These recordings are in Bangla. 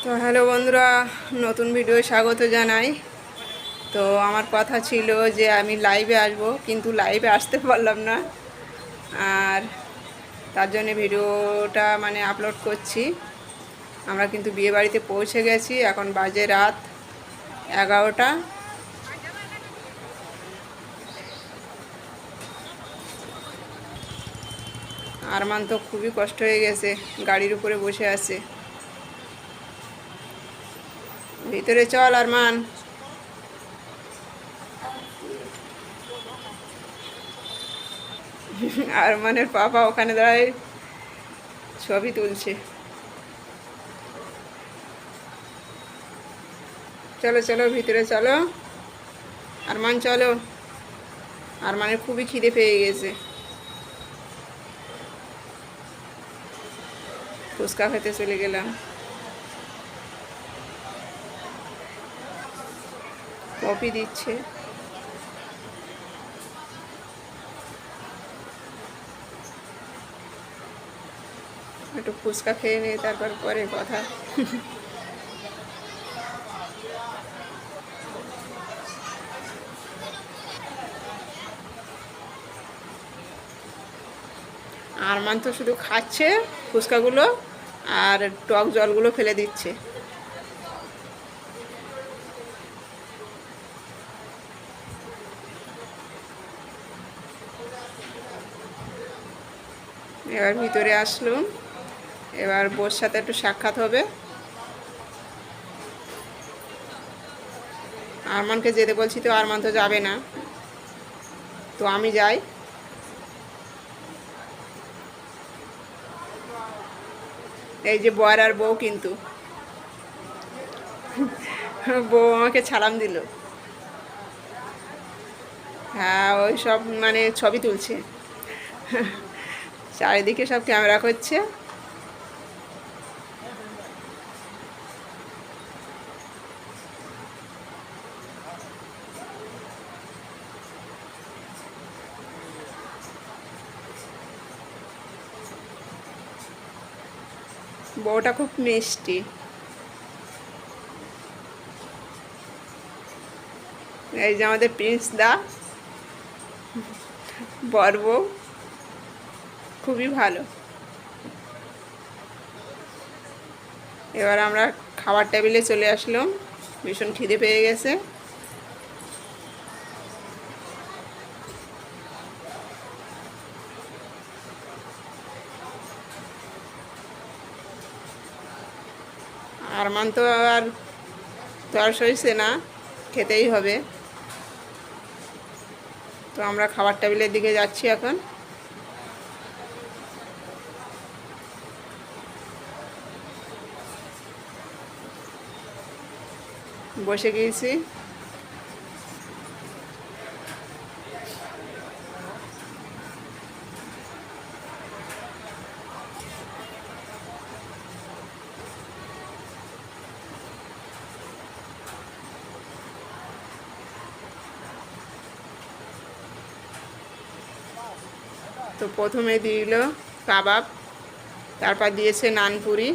তো হ্যালো বন্ধুরা, নতুন ভিডিও স্বাগত জানাই। তো আমার কথা ছিল যে আমি লাইভে আসব, কিন্তু লাইভে আসতে পারলাম না। আর তার জন্য ভিডিওটা আপলোড করছি। আমরা কিন্তু বিয়ে বাড়িতে পৌঁছে গেছি, এখন বাজে রাত 11টা। আরমান তো খুবই কষ্ট হয়ে গেছে, গাড়ির উপরে বসে আছে। ভিতরে চল আরমান। আরমানের পাপা ওখানে দাঁড়ায় ছবি তুলছে। চলো চলো ভিতরে চলো, আরমান চলো। আরমানের খুবই খিদে পেয়ে গেছে, ফুচকা খেতে চলে গেলাম। কফি দিচ্ছে। একটু ফুচকা খেয়ে নিয়ে তারপর পরে কথা। আরমান তো শুধু খাচ্ছে ফুচকাগুলো আর টক জলগুলো ফেলে দিচ্ছে। এবার ভিতরে আসলুম, এবার বোর সাথে একটু সাক্ষাৎ হবে। আরমানকে যেতে বলছি, তো আরমান তো যাবে না, তো আমি যাই। এই যে বর আর বউ, কিন্তু বউ আমাকে সালাম দিল। হ্যাঁ, ওই সব ছবি তুলছে, চারিদিকে সব ক্যামেরা করছে। বউটা খুব মিষ্টি। এই যে আমাদের প্রিন্স দা, বর বউ খুবই ভালো। এবার আমরা খাবার টেবিলে চলে আসলাম, ভীষণ খিদে পেয়ে গেছে। আরমান তো আর তর সইছে না, খেতেই হবে। তো আমরা খাবার টেবিলের দিকে যাচ্ছি এখন। বসে গিয়েছি। তো প্রথমে দিল কাবাব, তারপর দিয়েছে নানপুরি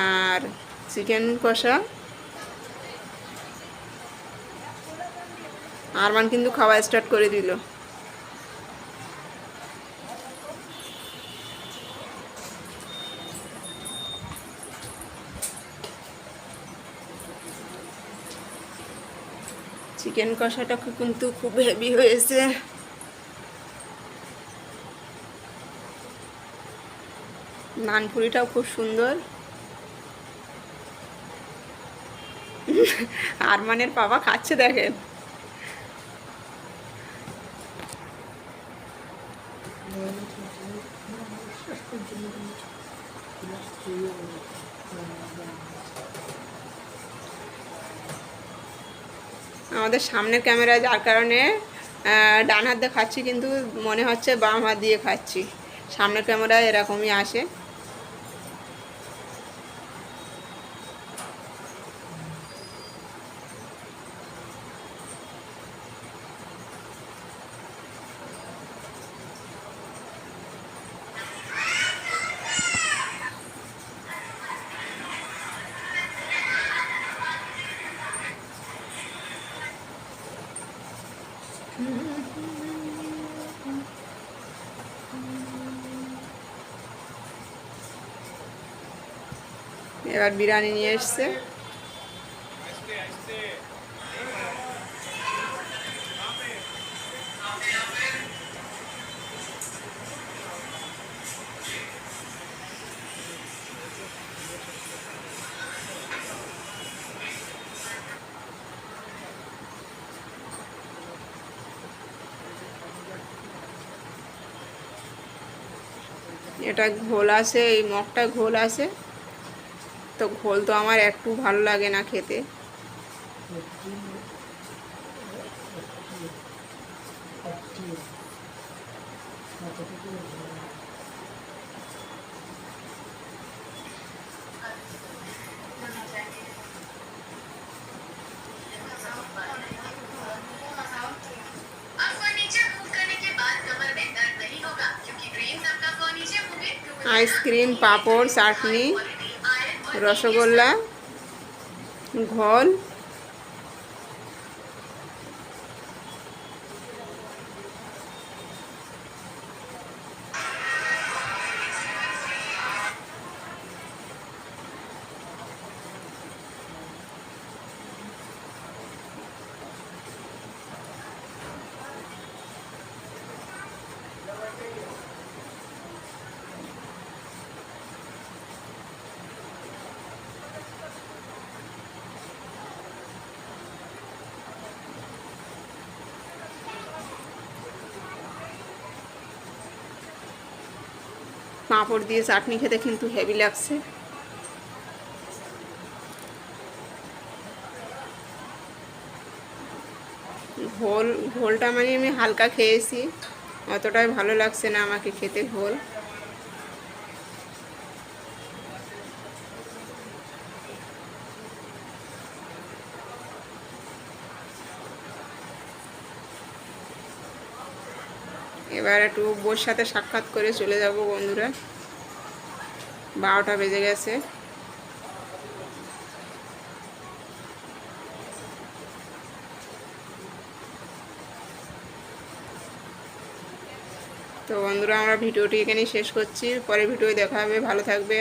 আর চিকেন কষা। আরমান কিন্তু খাওয়া স্টার্ট করে দিল। চিকেন কষাটা কিন্তু খুব হেভি হয়েছে। নানপুরিটাও খুব সুন্দর। আরমানের বাবা খাচ্ছে, দেখেন। আমাদের সামনের ক্যামেরায় যার কারণে ডান হাত দিয়ে খাচ্ছি, কিন্তু মনে হচ্ছে বাম হাত দিয়ে খাচ্ছি। সামনের ক্যামেরায় এরকমই আসে। এবার বিরিয়ানি নিয়ে এসছে। এটা ঘোল আছে, এই মগটা ঘোল আছে, তো ঘোল তো আমার একটু ভালো লাগে না খেতে। আইসক্রিম, পাঁপড়, চাটনি, রসগোল্লা, ঘোল, পাঁপড় দিয়ে চাটনি খেতে কিন্তু হেভি লাগছে। ঘোলটা মানে আমি হালকা খেয়েছি, অতটাই ভালো লাগছে না আমাকে খেতে ঘোল। এবার একটু বোর সাথে সাক্ষাৎ করে চলে যাব বন্ধুরা, 12টা বেজে গেছে। তো বন্ধুরা, আমরা ভিডিওটি এখানেই শেষ করছি, পরে ভিডিও দেখা হবে, ভালো থাকবে।